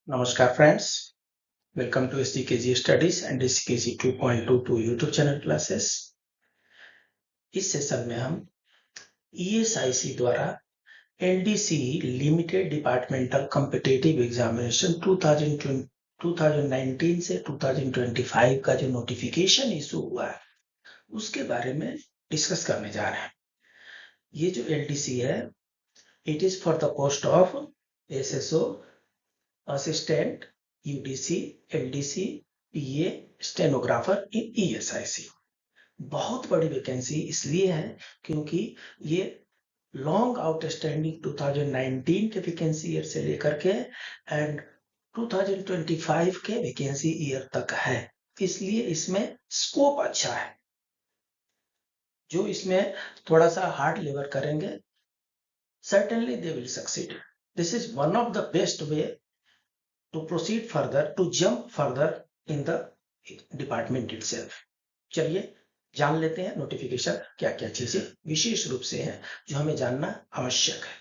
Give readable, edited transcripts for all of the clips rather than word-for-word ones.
नमस्कार friends, welcome to SDKG studies and SDKG 2.22 YouTube channel classes. इस session में हम ESIC द्वारा LDC limited departmental competitive examination 2019 से 2025 का जो नोटिफिकेशन इशू हुआ है उसके बारे में डिस्कस करने जा रहे हैं। ये जो LDC है, it is for the post of SSO, assistant, UDC, LDC, PA, stenographer in ESIC। बहुत बड़ी वैकेंसी इसलिए है क्योंकि ये लॉन्ग आउटस्टैंडिंग 2019 के वैकेंसी ईयर से लेकर के एंड 2025 के वैकेंसी ईयर तक है, इसलिए इसमें स्कोप अच्छा है। जो इसमें थोड़ा सा हार्ड लेबर करेंगे, certainly they will succeed. This is one of the best way to proceed further, to jump further in the department itself. चलिए जान लेते हैं नोटिफिकेशन क्या क्या चीजें विशेष रूप से हैं जो हमें जानना आवश्यक है।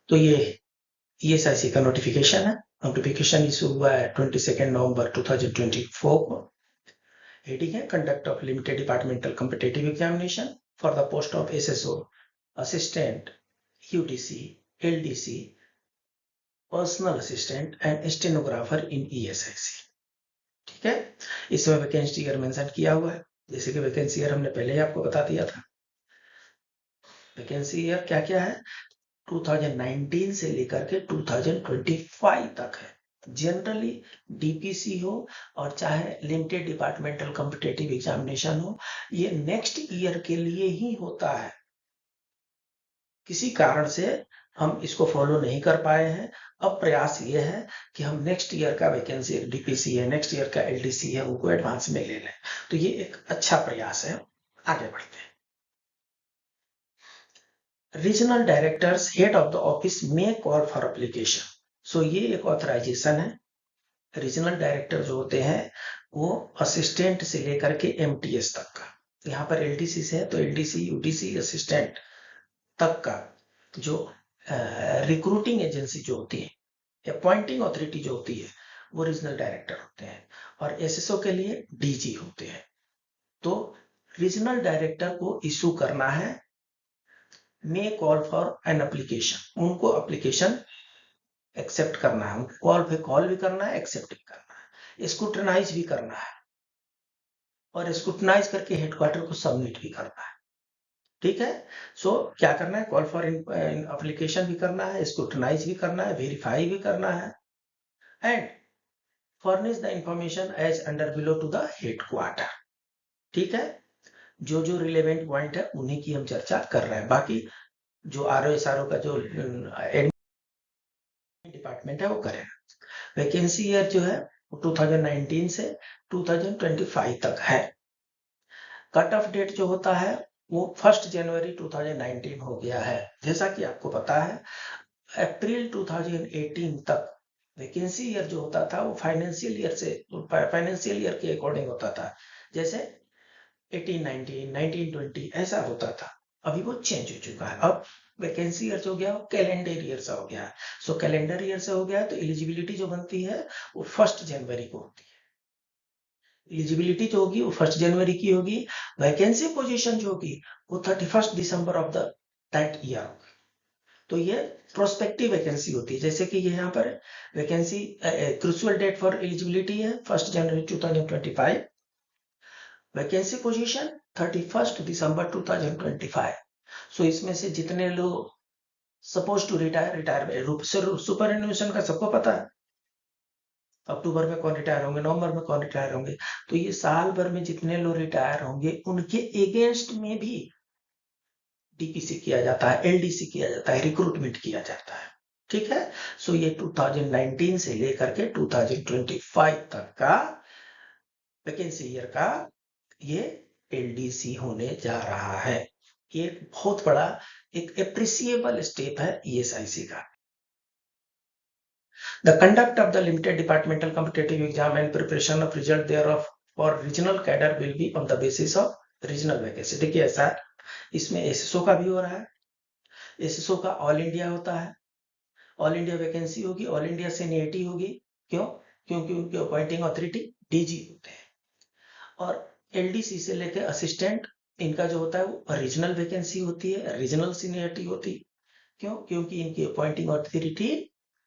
तो ये ESIC का नोटिफिकेशन है। नोटिफिकेशन इशू हुआ है 22 नवंबर 2024 को। हेडिंग है conduct of limited departmental competitive examination for the post of SSO, assistant, UDC, LDC, personal assistant and stenographer in ESIC। ठीक है, इसमें वैकेंसी ईयर मेंशन किया हुआ है। जैसे कि वैकेंसी ईयर हमने पहले ही आपको बता दिया था। वैकेंसी ईयर क्या क्या है, 2019 से लेकर के 2025 तक है। जनरली DPC हो और चाहे लिमिटेड डिपार्टमेंटल कॉम्पिटिटिव एग्जामिनेशन हो, ये नेक्स्ट ईयर के लिए ही होता है। किसी कारण से हम इसको फॉलो नहीं कर पाए हैं। अब प्रयास ये है कि हम नेक्स्ट ईयर का वैकेंसी DPC है, नेक्स्ट ईयर का LDC है, उनको एडवांस में ले लें। तो ये एक अच्छा प्रयास है। आगे बढ़ते हैं। Regional directors head of the office may call for application. So ये एक ऑथराइजेशन है। रीजनल डायरेक्टर जो होते हैं वो असिस्टेंट से लेकर के MTS तक का, यहाँ पर LDC से है तो LDC, UDC, असिस्टेंट तक का जो रिक्रूटिंग एजेंसी जो होती है, अपॉइंटिंग ऑथोरिटी जो होती है, वो रीजनल डायरेक्टर होते हैं और SSO के लिए DG होते हैं। तो रीजनल डायरेक्टर को इशू करना है मे कॉल फॉर एन एप्लीकेशन, उनको एप्लीकेशन एक्सेप्ट करना है, उनको कॉल पे कॉल भी करना है, एक्सेप्ट भी करना है, स्क्रूटनाइज भी करना है और स्क्रूटनाइज करके हेडक्वार्टर को सबमिट भी करना है। ठीक है, सो क्या करना है, कॉल फॉर एप्लीकेशन भी करना है, स्क्रूटनाइज भी करना है, वेरीफाई भी करना है and furnish the information as under below to the headquarter. ठीक है, जो जो रिलेवेंट पॉइंट है उन्हीं की हम चर्चा कर रहे हैं। बाकी जो RO/SRO का जो डिपार्टमेंट है वो करेगा। वैकेंसी ईयर जो है 2019 से 2025 तक है। कट ऑफ डेट जो होता है वो 1 जनवरी 2019 हो गया है। जैसा कि आपको पता है अप्रैल 2018 तक वैकेंसी ईयर जो होता था वो फाइनेंशियल ईयर के अकॉर्डिंग होता था। जैसे 18-19, 19-20 ऐसा होता था। अभी वो चेंज हो चुका है। अब वैकेंसी ईयर जो हो गया वो कैलेंडर ईयर से हो गया है। सो कैलेंडर ईयर से हो गया है तो एलिजिबिलिटी जो बनती है वो 1 जनवरी को होती है। एलिजिबिलिटी जो होगी वो 1 जनवरी की होगी। वैकेंसी पोजीशन जो होगी वो 31 December of the that year होगी। तो ये प्रोस्पेक्टिव वैकेंसी होती है। जैसे कि यहाँ पर vacancy crucial date for eligibility है 1 जनवरी 2025, वैकेंसी पोजीशन 31 दिसंबर 2025। सो इसमें से जितने लोग सपोज टू रिटायर सुपर एनुएशन का सबको पता है, अक्टूबर में कौन रिटायर होंगे, नवंबर में कौन रिटायर होंगे। तो ये साल भर में जितने लोग रिटायर होंगे उनके अगेंस्ट में भी DPC किया जाता है, LDC किया जाता है, रिक्रूटमेंट किया जाता है। ठीक है, सो ये 2019 से लेकर के 2025 तक का वैकेंसी ईयर का ये LDC होने जा रहा है। ये बहुत बड़ा एक एप्रिसिएबल स्टेप है ESIC का। The conduct of the limited departmental competitive exam and preparation of result thereof for regional cadre will be on the basis of regional vacancy। देखिए ऐसा है, इसमें SSO का भी हो रहा है। SSO का ऑल इंडिया होता है ऑल इंडिया वैकेंसी होगी, ऑल इंडिया सीनियरिटी होगी। क्यों? क्योंकि उनके अपॉइंटिंग अथॉरिटी डीजी होते हैं। और एलडीसी से लेकर असिस्टेंट, इनका जो होता है वो रीजनल वैकेंसी होती है, रीजनल सीनियरिटी होती है। क्यों? क्योंकि इनकी अपॉइंटिंग अथॉरिटी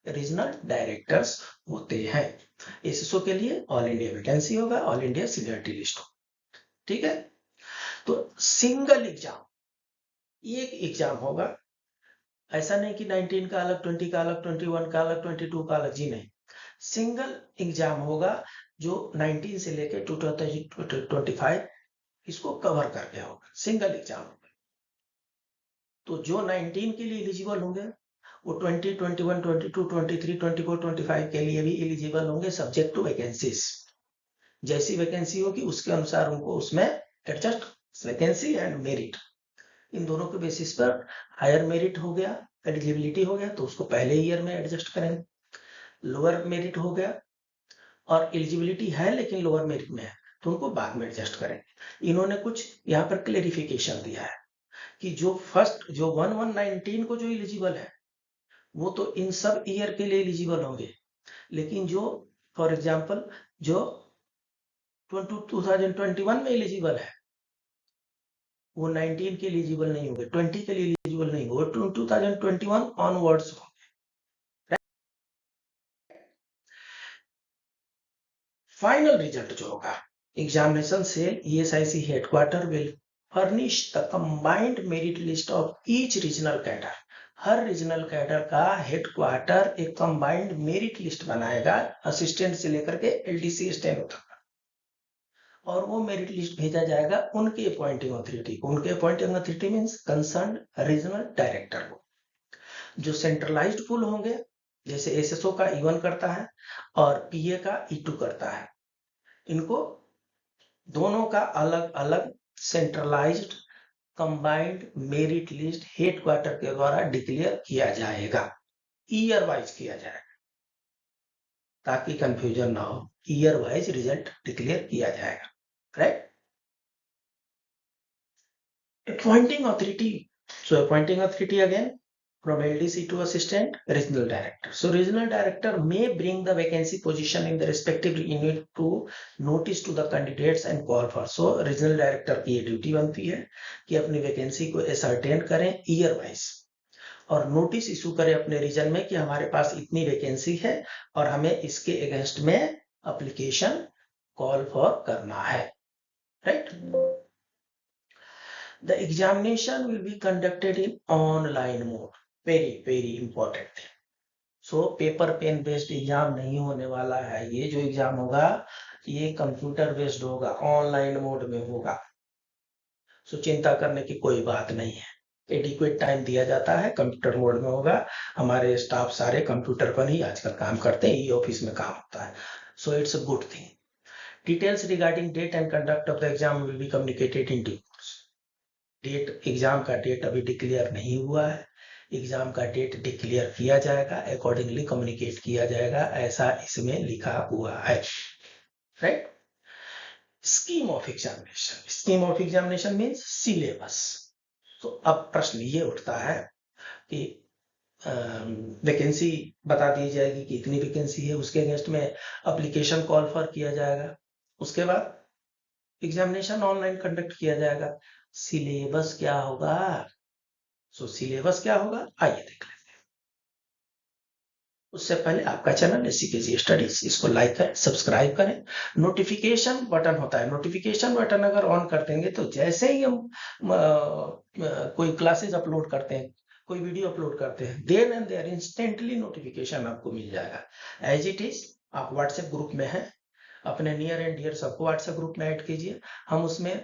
रीजनल डायरेक्टर्स होते हैं। एसएसओ के लिए ऑल इंडिया वैकेंसी होगा, ऑल इंडिया सीनियरिटी लिस्ट होगा। ठीक है, तो सिंगल एग्जाम, एक एग्जाम होगा। ऐसा नहीं कि 19 का अलग, 20 का अलग, 21 का अलग, 22 का अलग, जी नहीं। सिंगल एग्जाम होगा जो 19 से लेकर 2025 इसको कवर करके होगा, सिंगल एग्जाम होगा। तो जो 19 के लिए एलिजिबल होंगे वो 20, 21, 22, 23, 24, 25 के लिए भी एलिजिबल होंगे, सब्जेक्ट टू वैकेंसीज। जैसी वैकेंसी होगी उसके अनुसार उनको उसमें एडजस्ट, वैकेंसी एंड मेरिट, इन दोनों के बेसिस पर हायर मेरिट हो गया, एलिजिबिलिटी हो गया तो उसको पहले ईयर में एडजस्ट करेंगे। लोअर मेरिट हो गया और एलिजिबिलिटी है लेकिन लोअर मेरिट में है तो उनको बाद में एडजस्ट करेंगे। इन्होंने कुछ यहाँ पर क्लेरिफिकेशन दिया है कि जो फर्स्ट, जो 1119 को जो एलिजिबल है वो तो इन सब ईयर के लिए एलिजिबल होंगे, लेकिन जो फॉर एग्जांपल जो 2021 में एलिजिबल है वो 19 के लिए एलिजिबल नहीं होंगे, 20 के लिए एलिजिबल नहीं होंगे, 2021 ऑनवर्ड्स होंगे। फाइनल रिजल्ट जो होगा, examination cell ESIC headquarter will furnish the combined merit list of each regional cadre. Her regional cadre का हेडक्वार्टर एक कंबाइंड मेरिट लिस्ट बनाएगा, असिस्टेंट से लेकर के एलडीसी स्टेनो तक, और वो मेरिट लिस्ट भेजा जाएगा उनके अपॉइंटिंग अथॉरिटी को। उनके appointing authority means concern regional director को। जो सेंट्रलाइज्ड पूल होंगे, जैसे एसएसओ का E1 करता है और पीए का E2 करता है, इनको दोनों का अलग अलग centralised combined merit list headquarter के द्वारा डिक्लेयर किया जाएगा, ईयर वाइज किया जाएगा ताकि कंफ्यूजन ना हो। ईयर वाइज रिजल्ट डिक्लेयर किया जाएगा, right. Appointing authority. So appointing authority again from LDC to assistant regional director. So regional director may bring the vacancy position in the respective unit to notice to the candidates and call for. So regional director की ये duty बनती है कि अपनी vacancy को ascertain करें year wise और notice issue करें अपने रीजन में कि हमारे पास इतनी वैकेंसी है और हमें इसके अगेंस्ट में एप्लीकेशन कॉल फॉर करना है, right. The examination will be conducted in online mode. Very important thing. So paper pen based exam नहीं होने वाला है। ये जो एग्जाम होगा ये कंप्यूटर बेस्ड होगा, ऑनलाइन मोड में होगा। सो चिंता करने की कोई बात नहीं है। एडिक्वेट टाइम दिया जाता है, कंप्यूटर मोड में होगा। हमारे स्टाफ सारे कंप्यूटर पर ही आजकल काम करते हैं, ई ऑफिस में काम होता है। So it's a good thing. Details regarding date and conduct of the exam will be communicated in due course. Date, exam का डेट अभी डिक्लेयर नहीं हुआ है, एग्जाम का डेट डिक्लेयर किया जाएगा, अकॉर्डिंगली कम्युनिकेट किया जाएगा, ऐसा इसमें लिखा हुआ है, right. Scheme of examination, scheme of examination means syllabus. तो अब प्रश्न ये उठता है कि वैकेंसी बता दी जाएगी कि इतनी वैकेंसी है, उसके अगेंस्ट में एप्लीकेशन कॉल फॉर किया जाएगा, उसके बाद एग्जामिनेशन ऑनलाइन कंडक्ट किया जाएगा। सिलेबस क्या होगा? सो सिलेबस क्या होगा आइए देख लेते हैं। उससे पहले आपका चैनल एससीकेजी स्टडीज, इसको लाइक करें, सब्सक्राइब करें। नोटिफिकेशन बटन होता है, नोटिफिकेशन बटन अगर ऑन कर देंगे तो जैसे ही हम कोई क्लासेस अपलोड करते हैं, कोई वीडियो अपलोड करते हैं, then and there instantly notification आपको मिल जाएगा। एज इट इज आप व्हाट्सएप ग्रुप में हैं, अपने नियर एंड डियर सबको व्हाट्सएप ग्रुप में ऐड कीजिए। हम उसमें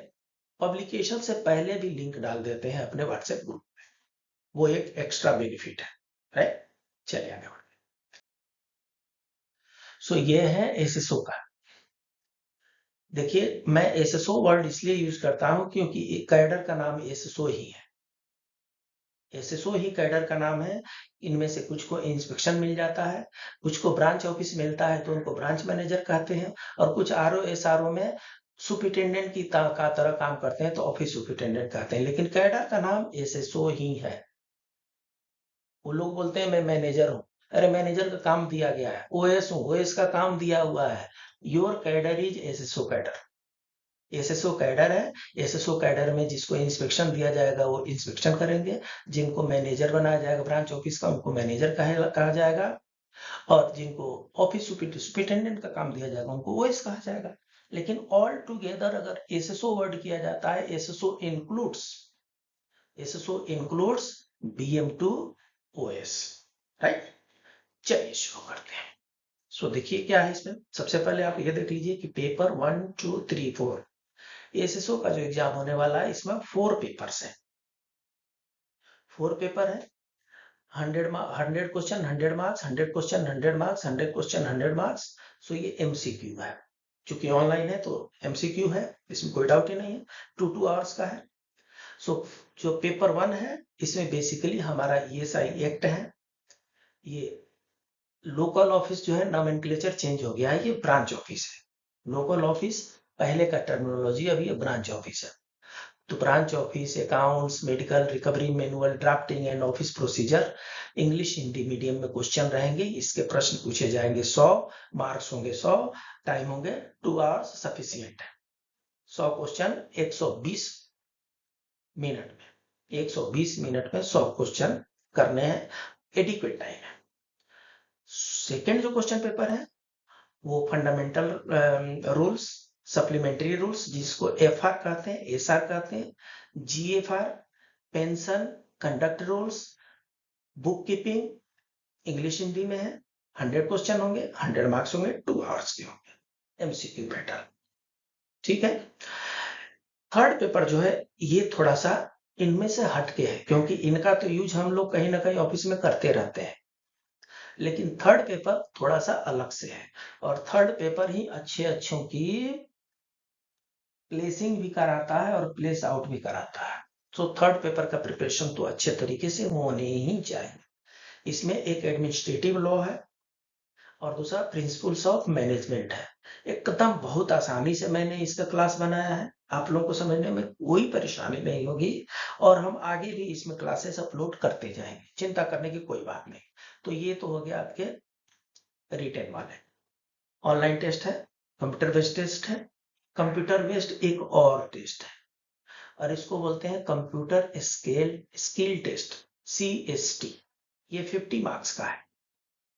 पब्लिकेशन से पहले भी लिंक डाल देते हैं अपने व्हाट्सएप ग्रुप में, वो एक एक्स्ट्रा बेनिफिट है, राइट। चलिए आगे बढ़ते हैं। सो ये है एसएसओ का। देखिए मैं एसएसओ वर्ड इसलिए यूज करता हूं क्योंकि कैडर का नाम एसएसओ ही है, एसएसओ ही कैडर का नाम है। इनमें से कुछ को इंस्पेक्शन मिल जाता है, कुछ को ब्रांच ऑफिस मिलता है तो उनको ब्रांच मैनेजर कहते हैं, और कुछ आरओ एसआरओ में सुपरिटेंडेंट की तरह काम करते हैं तो ऑफिस सुपरिटेंडेंट कहते हैं, लेकिन कैडर का नाम एसएसओ ही है। वो लोग बोलते हैं मैं मैनेजर हूं, अरे मैनेजर का काम दिया गया है, ओएस हूँ, ओएस का काम दिया हुआ है। Your cadre is SSO cadre, SSO cadre है। एसएसओ कैडर में जिसको इंस्पेक्शन दिया जाएगा वो इंस्पेक्शन करेंगे, जिनको मैनेजर बनाया जाएगा ब्रांच ऑफिस का उनको मैनेजर कहा जाएगा, और जिनको ऑफिस सुपरिटेंडेंट का काम दिया जाएगा उनको ओएस कहा जाएगा। लेकिन ऑल टुगेदर अगर एसएसओ वर्ड किया जाता है, SSO includes BM2 OS, right. चलिए शुरू करते हैं। सो देखिए क्या है इसमें। सबसे पहले आप ये देख लीजिए कि पेपर 1, 2, 3, 4 एसएसओ का जो एग्जाम होने वाला है इसमें 4 पेपर्स है। 4 पेपर है, 100 question 100 marks, 100 question 100 marks, 100 question 100 marks. So ये MCQ है, चूंकि ऑनलाइन है तो MCQ है, इसमें कोई डाउट ही नहीं है। 2 आवर्स का है। सो जो पेपर 1 है इसमें बेसिकली हमारा ESI एक्ट है। ये लोकल ऑफिस जो है नॉमेनक्लेचर चेंज हो गया है, ये ब्रांच ऑफिस है। लोकल ऑफिस पहले का टर्मिनोलॉजी, अभी ये ब्रांच ऑफिस है। तो branch office, accounts, medical, recovery manual, drafting and office procedure, English Hindi medium में क्वेश्चन रहेंगे। इसके प्रश्न पूछे जाएंगे 100, मार्क्स होंगे 100, टाइम होंगे 2 आवर्स सफिशियंट है। 100 क्वेश्चन 120 मिनट में, 120 मिनट में 100 क्वेश्चन करने हैं, एडिक्वेट टाइम है। सेकेंड जो क्वेश्चन पेपर है वो फंडामेंटल रूल्स, सप्लीमेंट्री रूल्स जिसको FR कहते हैं, SR कहते हैं, GFR, pension, conduct rules, book keeping, English Hindi में है। 100 क्वेश्चन होंगे, 100 मार्क्स होंगे, 2 आवर्स के होंगे, MCQ पैटर्न, ठीक है। थर्ड पेपर जो है ये थोड़ा सा इनमें से हटके है, क्योंकि इनका तो यूज हम लोग कहीं ना कहीं ऑफिस में करते रहते हैं, लेकिन थर्ड पेपर थोड़ा सा अलग से है। और थर्ड पेपर ही अच्छों की प्लेसिंग भी कराता है और प्लेस आउट भी कराता है। तो थर्ड पेपर का प्रिपरेशन तो अच्छे तरीके से होने ही चाहिए। इसमें एक एडमिनिस्ट्रेटिव लॉ है और दूसरा प्रिंसिपल्स ऑफ मैनेजमेंट है। एकदम बहुत आसानी से मैंने इसका क्लास बनाया है, आप लोगों को समझने में कोई परेशानी नहीं होगी, और हम आगे भी इसमें क्लासेस अपलोड करते जाएंगे, चिंता करने की कोई बात नहीं। तो ये तो हो गया आपके रिटेन वाले। ऑनलाइन टेस्ट है, कंप्यूटर बेस्ड टेस्ट है, कंप्यूटर बेस्ड एक और टेस्ट है और इसको बोलते हैं कंप्यूटर स्किल टेस्ट, CST। ये 50 मार्क्स का है,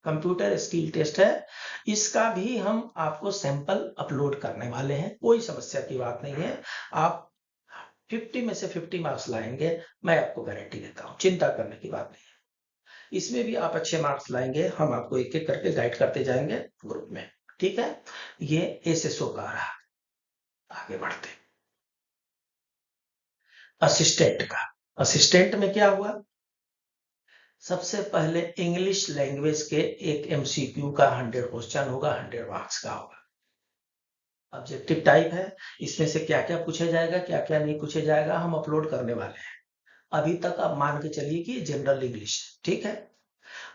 कंप्यूटर स्किल टेस्ट है। इसका भी हम आपको सैंपल अपलोड करने वाले हैं, कोई समस्या की बात नहीं है। आप 50 में से 50 मार्क्स लाएंगे, मैं आपको गारंटी देता हूं, चिंता करने की बात नहीं है। इसमें भी आप अच्छे मार्क्स लाएंगे, हम आपको एक एक करके गाइड करते जाएंगे ग्रुप में, ठीक है। ये SSO का रहा। आगे बढ़ते, असिस्टेंट का। असिस्टेंट में क्या हुआ, सबसे पहले इंग्लिश लैंग्वेज के एक MCQ का 100 क्वेश्चन होगा, 100 मार्क्स का होगा। ऑब्जेक्टिव टाइप है, इसमें से क्या क्या पूछा जाएगा क्या क्या नहीं पूछा जाएगा हम अपलोड करने वाले हैं। अभी तक आप मान के चलिए कि जनरल इंग्लिश, ठीक है।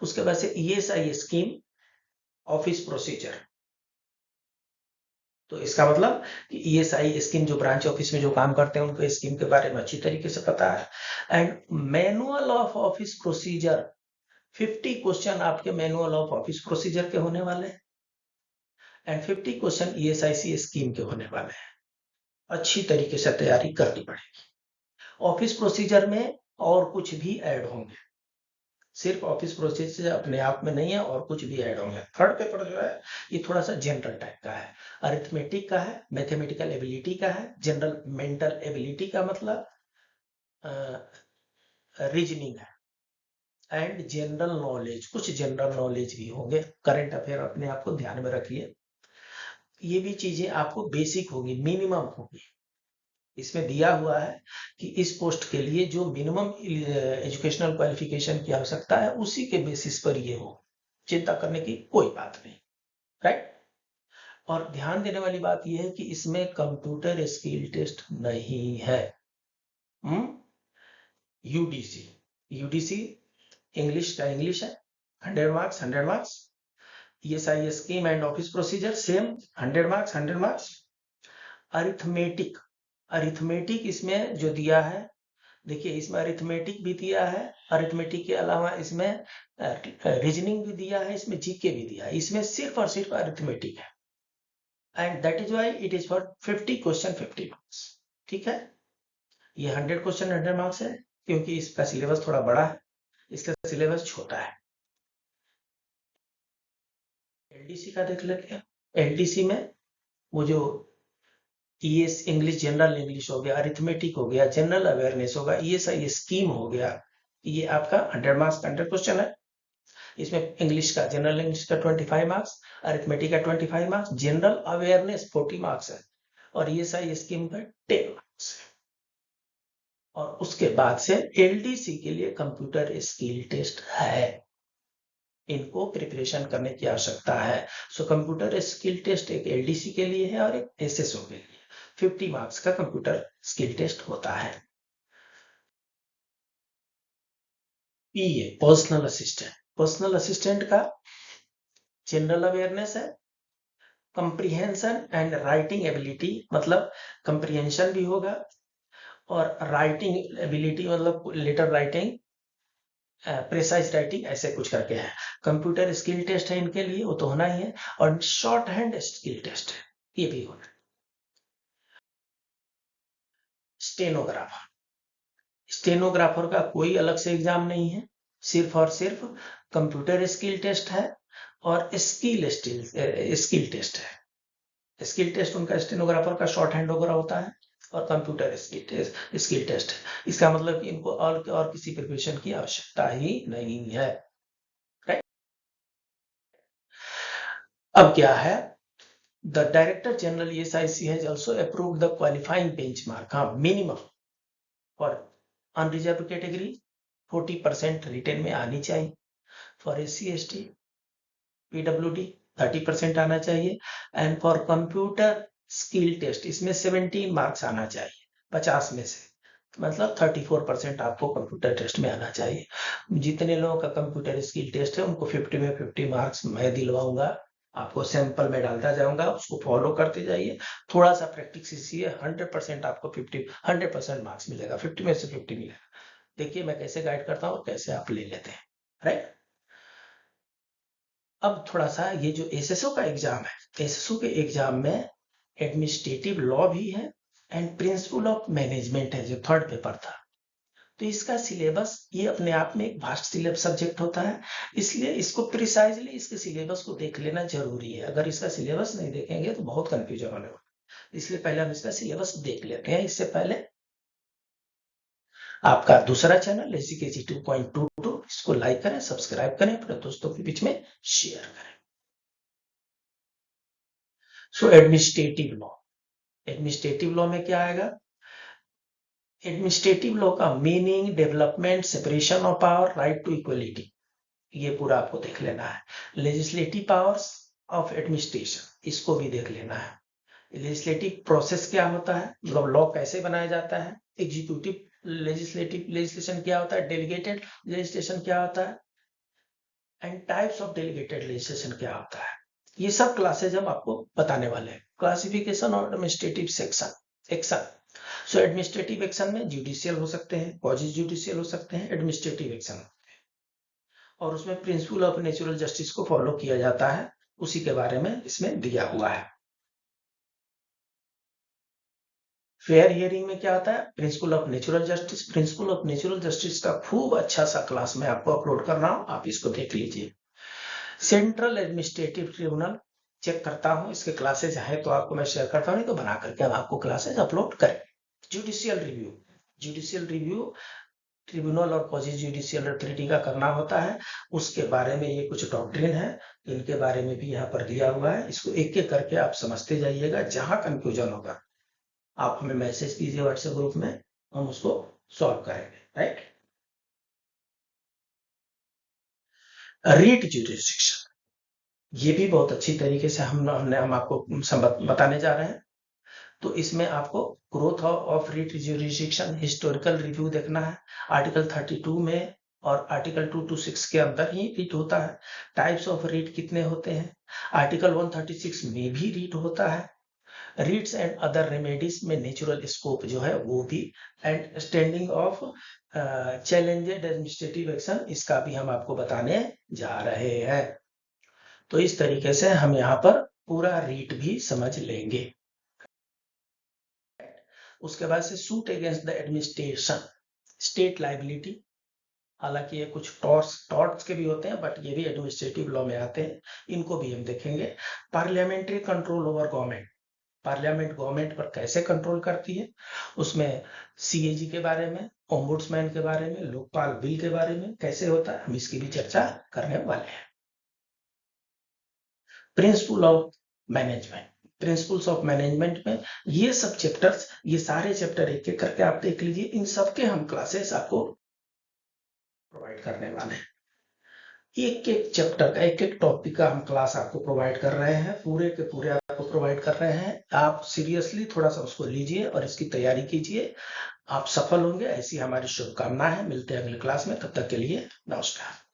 उसके बाद से ESI स्कीम, ऑफिस प्रोसीजर। तो इसका मतलब कि ESI स्कीम जो ब्रांच ऑफिस में जो काम करते हैं उनको स्कीम के बारे में अच्छी तरीके से पता है। And manual of office procedure, 50 question आपके मैनुअल ऑफ ऑफिस प्रोसीजर के होने वाले हैं एंड 50 क्वेश्चन ESIC स्कीम के होने वाले हैं। अच्छी तरीके से तैयारी करनी पड़ेगी। ऑफिस प्रोसीजर में और कुछ भी ऐड होंगे, सिर्फ ऑफिस प्रोसीजर अपने आप में नहीं है, और कुछ भी ऐड होंगे। थर्ड पेपर जो है ये थोड़ा सा जनरल टाइप का है, अरिथमेटिक का है, मैथमेटिकल एबिलिटी का है, जनरल मेंटल एबिलिटी का मतलब रीजनिंग है, एंड जनरल नॉलेज, कुछ जनरल नॉलेज भी होंगे। करंट अफेयर अपने आप को ध्यान में रखिए, ये भी चीजें आपको बेसिक होगी, मिनिमम होगी। इसमें दिया हुआ है कि इस पोस्ट के लिए जो मिनिमम एजुकेशनल क्वालिफिकेशन की आवश्यकता है उसी के बेसिस पर ये हो, चिंता करने की कोई बात नहीं, राइट। और ध्यान देने वाली बात यह है कि इसमें कंप्यूटर स्किल टेस्ट नहीं है। UDC इंग्लिश का इंग्लिश है, 100 marks 100 marks. ESI scheme and office procedure same, 100 marks 100 marks. Arithmetic, arithmetic इसमें जो दिया है देखिए इसमें अरिथमेटिक भी दिया है, अरिथमेटिक के अलावा इसमें रीजनिंग भी दिया है, इसमें जीके भी दिया है, इसमें सिर्फ और सिर्फ अरिथमेटिक है। And that is why it is for 50 question 50 marks. ठीक है, ये 100 क्वेश्चन 100 मार्क्स है, क्योंकि इसका सिलेबस थोड़ा बड़ा है, इसका सिलेबस छोटा है। एलडीसी का देख लेते हैं। एलडीसी में वो जो ईएस इंग्लिश, जनरल इंग्लिश हो गया, अरिथमेटिक हो गया, जनरल अवेयरनेस होगा, ये स्कीम हो गया, ये आपका 100 मार्क्स का 100 क्वेश्चन है। इसमें इंग्लिश का, जनरल इंग्लिश का 25 मार्क्स, अरिथमेटिक का 25 मार्क्स, जनरल अवेयरनेस 40 मार्क्स है, और ये स्कीम का 10 मार्क्स है। और उसके बाद से एलडीसी के लिए कंप्यूटर स्किल टेस्ट है, इनको प्रिपरेशन करने की आवश्यकता है। सो कंप्यूटर स्किल टेस्ट एक एलडीसी के लिए है और एक एसएसओ के लिए 50 मार्क्स का कंप्यूटर स्किल टेस्ट होता है। पीए पर्सनल असिस्टेंट का जनरल अवेयरनेस है, कंप्रीहेंशन एंड राइटिंग एबिलिटी, मतलब कंप्रीहेंशन भी होगा, और राइटिंग एबिलिटी मतलब लेटर राइटिंग, प्रिसाइज राइटिंग, ऐसे कुछ करके है। कंप्यूटर स्किल टेस्ट है इनके लिए, वो तो होना ही है, और शॉर्ट हैंड स्किल टेस्ट है, ये भी होना। स्टेनोग्राफर का कोई अलग से एग्जाम नहीं है, सिर्फ और सिर्फ कंप्यूटर स्किल टेस्ट है और स्किल टेस्ट है। स्किल टेस्ट उनका स्टेनोग्राफर का शॉर्ट हैंड वगैरह होता है, और कंप्यूटर स्किल टेस्ट है। इसका मतलब कि इनको और किसी प्रिपरेशन की आवश्यकता ही नहीं है। राइट। अब क्या है, the director general ESIC has also approved the qualifying benchmark, हाँ, minimum for unreserved category 40% written में आनी चाहिए, फॉर SC/ST PWD 30% आना चाहिए, and for computer skill test इसमें 17 मार्क्स आना चाहिए 50 में से, मतलब 34% आपको कंप्यूटर टेस्ट में आना चाहिए। जितने लोगों का कंप्यूटर स्किल टेस्ट है उनको 50 में 50 मार्क्स मैं दिलवाऊंगा, आपको सैंपल में डालता जाऊंगा, उसको फॉलो करते जाइए, थोड़ा सा प्रैक्टिस कीजिए, 100% आपको 100% मार्क्स मिलेगा, 50 में से 50 मिलेगा। देखिए मैं कैसे गाइड करता हूँ और कैसे आप ले लेते हैं। राइट। अब थोड़ा सा ये जो एसएसओ का एग्जाम है, एसएसओ के एग्जाम में एडमिनिस्ट्रेटिव लॉ भी है एंड प्रिंसिपल ऑफ मैनेजमेंट है, जो थर्ड पेपर था। तो इसका सिलेबस ये अपने आप में एक वास्ट सिलेबस सब्जेक्ट होता है, इसलिए इसको प्रिसाइजली इसके सिलेबस को देख लेना जरूरी है। अगर इसका सिलेबस नहीं देखेंगे तो बहुत कंफ्यूजन होने वाला, इसलिए पहले हम इसका सिलेबस देख लेते हैं। इससे पहले आपका दूसरा चैनल एसीकेजी 2.22, इसको लाइक करें, सब्सक्राइब करें, अपने दोस्तों के बीच में शेयर करें। सो एडमिनिस्ट्रेटिव लॉ में क्या आएगा, एडमिनिस्ट्रेटिव लॉ का meaning, development, separation of power, right to equality, ये पूरा आपको देख लेना है। लेजिस्लेटिव पावर्स ऑफ एडमिनिस्ट्रेशन, इसको भी देख लेना है। लेजिस्लेटिव प्रोसेस क्या होता है, मतलब लॉ कैसे बनाया जाता है, एग्जीक्यूटिव लेजिस्लेशन क्या होता है, डेलीगेटेड लेजिस्लेशन क्या होता है, and types of delegated legislation क्या होता है, ये सब क्लासेज हम आपको बताने वाले हैं। क्लासिफिकेशन और एडमिनिस्ट्रेटिव एक्शन। सो एडमिनिस्ट्रेटिव एक्शन में जुडिशियल हो सकते हैं, क्वाजी जुडिशियल हो सकते हैं, एडमिनिस्ट्रेटिव एक्शन, और उसमें प्रिंसिपल ऑफ नेचुरल जस्टिस को फॉलो किया जाता है, उसी के बारे में इसमें दिया हुआ है। फेयर हियरिंग में क्या होता है, principle of natural justice. Principle of natural justice का खूब अच्छा सा क्लास मैं आपको अपलोड कर रहा हूं, आप इसको देख लीजिए। सेंट्रल एडमिनिस्ट्रेटिव ट्रिब्यूनल चेक करता हूं, इसके क्लासेज है तो आपको मैं शेयर करता हूं, नहीं तो बना करके हम आपको क्लासेज अपलोड करें। जुडिशियल रिव्यू ट्रिब्यूनल और क्वाजी जुडिशियल अथॉरिटी का करना होता है, उसके बारे में ये कुछ डॉक्ट्रिन है, इनके बारे में भी यहाँ पर दिया हुआ है, इसको एक एक करके आप समझते जाइएगा। जहां कंफ्यूजन होगा आप हमें मैसेज कीजिए व्हाट्सएप ग्रुप में, हम उसको सॉल्व करेंगे। राइट। रीट जुरिस्डिक्शन, ये भी बहुत अच्छी तरीके से हम आपको बताने जा रहे हैं। तो इसमें आपको growth of writ jurisdiction historical review देखना है, आर्टिकल 32 में और आर्टिकल 226 के अंदर ही रीट होता है। टाइप्स ऑफ रीट कितने होते हैं, आर्टिकल 136 में भी रीट होता है। रीट्स एंड अदर रेमेडीज में नेचुरल स्कोप जो है वो भी, and standing of challenged administrative action, इसका भी हम आपको बताने जा रहे हैं। तो इस तरीके से हम यहाँ पर पूरा रीट भी समझ लेंगे। उसके बाद से suit against the administration, state liability, हालांकि ये कुछ टॉर्ट्स के भी होते हैं बट ये भी एडमिनिस्ट्रेटिव लॉ में आते हैं, इनको भी हम देखेंगे। Parliamentary control over government, parliament government पर कैसे कंट्रोल करती है, उसमें सीएजी के बारे में, ओम्बुड्समैन के बारे में, लोकपाल बिल के बारे में कैसे होता है, हम इसकी भी चर्चा करने वाले हैं। Principle of management, principles of management में ये सब चैप्टर्स, ये सारे चैप्टर एक एक करके आप देख लीजिए, इन सबके हम क्लासेस आपको प्रोवाइड करने वाले हैं। एक एक चैप्टर का, एक एक टॉपिक का हम क्लास आपको प्रोवाइड कर रहे हैं, पूरे के पूरे आपको प्रोवाइड कर रहे हैं। आप सीरियसली थोड़ा सा उसको लीजिए और इसकी तैयारी कीजिए, आप सफल होंगे, ऐसी हमारी शुभकामना है। मिलते हैं अगले क्लास में, तब तक के लिए नमस्कार।